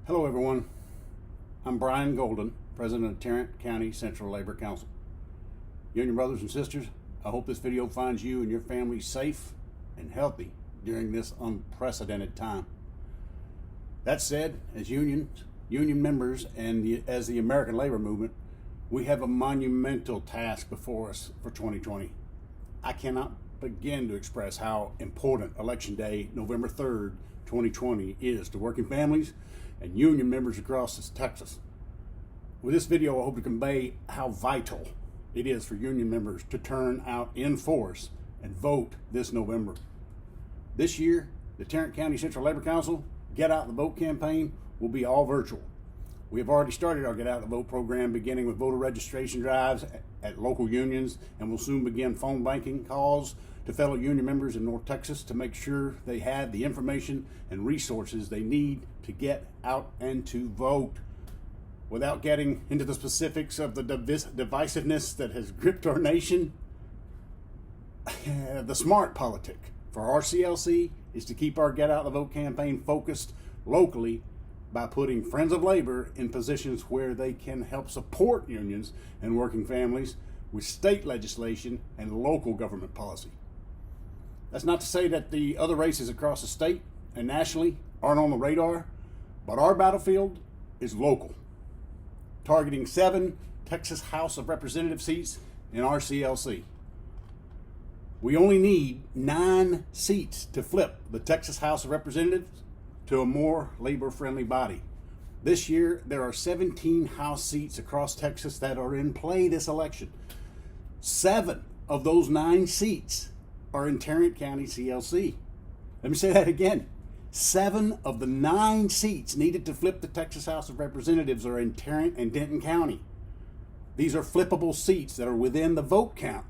Hello everyone, I'm Brian Golden, President of Tarrant County Central Labor Council. Union brothers and sisters, I hope this video finds you and your family safe and healthy during this unprecedented time. That said, as union members and as the American labor movement, we have a monumental task before us for 2020. I cannot begin to express how important Election Day, November 3rd, 2020 is to working families and union members across Texas. With this video, I hope to convey how vital it is for union members to turn out in force and vote this November. This year, the Tarrant County Central Labor Council Get Out the Vote campaign will be all virtual. We have already started our Get Out the Vote program, beginning with voter registration drives at local unions, and will soon begin phone banking calls to fellow union members in North Texas to make sure they have the information and resources they need to get out and to vote. Without getting into the specifics of the divisiveness that has gripped our nation, the smart politic for our Tcclc is to keep our Get Out the Vote campaign focused locally by putting Friends of Labor in positions where they can help support unions and working families with state legislation and local government policy. That's not to say that the other races across the state and nationally aren't on the radar, but our battlefield is local, targeting 7 Texas House of Representative seats in our Tcclc. We only need 9 seats to flip the Texas House of Representatives to a more labor-friendly body. This year, there are 17 House seats across Texas that are in play this election. 7 of those 9 seats are in Tarrant County Tcclc. Let me say that again. 7 of the 9 seats needed to flip the Texas House of Representatives are in Tarrant and Denton County. These are flippable seats that are within the vote count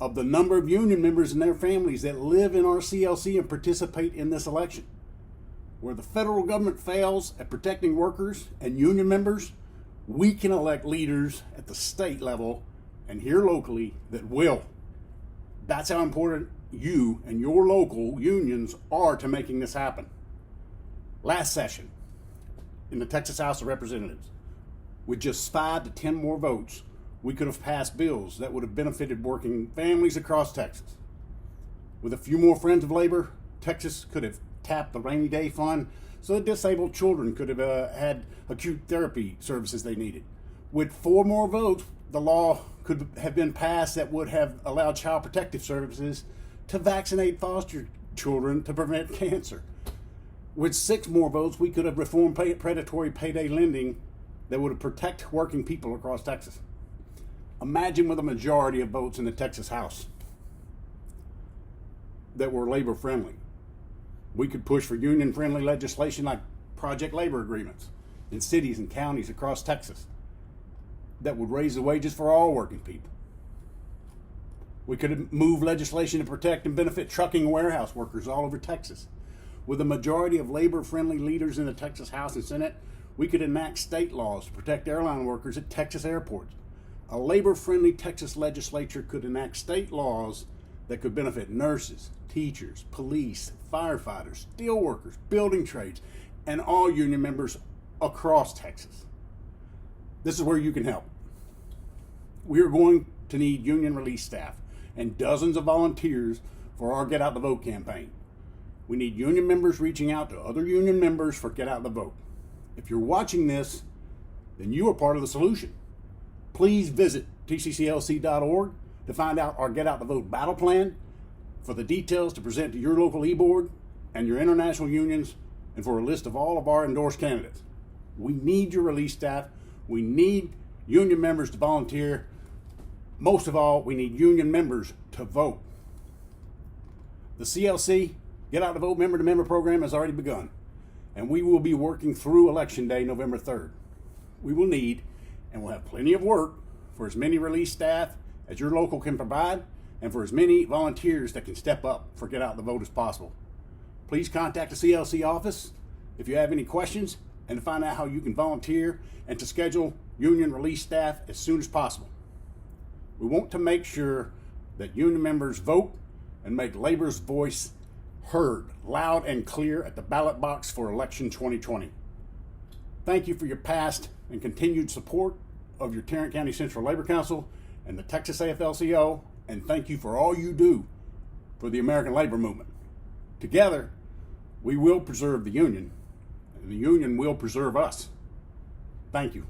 of the number of union members and their families that live in our Tcclc and participate in this election. Where the federal government fails at protecting workers and union members, we can elect leaders at the state level and here locally that will. That's how important you and your local unions are to making this happen. Last session in the Texas House of Representatives, with just 5 to 10 more votes, we could have passed bills that would have benefited working families across Texas. With a few more Friends of Labor, Texas could have tapped the rainy day fund so that disabled children could have had acute therapy services they needed. With 4 more votes, the law could have been passed that would have allowed Child Protective Services to vaccinate foster children to prevent cancer. With 6 more votes, we could have reformed predatory payday lending that would protect working people across Texas. Imagine with a majority of votes in the Texas House that were labor friendly. We could push for union friendly legislation like project labor agreements in cities and counties across Texas that would raise the wages for all working people. We could move legislation to protect and benefit trucking and warehouse workers all over Texas. With a majority of labor-friendly leaders in the Texas House and Senate, we could enact state laws to protect airline workers at Texas airports. A labor-friendly Texas legislature could enact state laws that could benefit nurses, teachers, police, firefighters, steel workers, building trades, and all union members across Texas. This is where you can help. We are going to need union release staff and dozens of volunteers for our Get Out the Vote campaign. We need union members reaching out to other union members for Get Out the Vote. If you're watching this, then you are part of the solution. Please visit Tcclc.org to find out our Get Out the Vote battle plan, for the details to present to your local e-board and your international unions, and for a list of all of our endorsed candidates. We need your release staff. We need union members to volunteer. Most of all, we need union members to vote. The Tcclc Get Out the Vote member-to-member program has already begun, and we will be working through Election Day, November 3rd. We will need, and we'll have plenty of work, for as many release staff as your local can provide, and for as many volunteers that can step up for Get Out the Vote as possible. Please contact the Tcclc office if you have any questions and to find out how you can volunteer and to schedule union release staff as soon as possible. We want to make sure that union members vote and make labor's voice heard loud and clear at the ballot box for election 2020. Thank you for your past and continued support of your Tarrant County Central Labor Council and the Texas AFL-CIO, and thank you for all you do for the American labor movement. Together, we will preserve the union, and the union will preserve us. Thank you.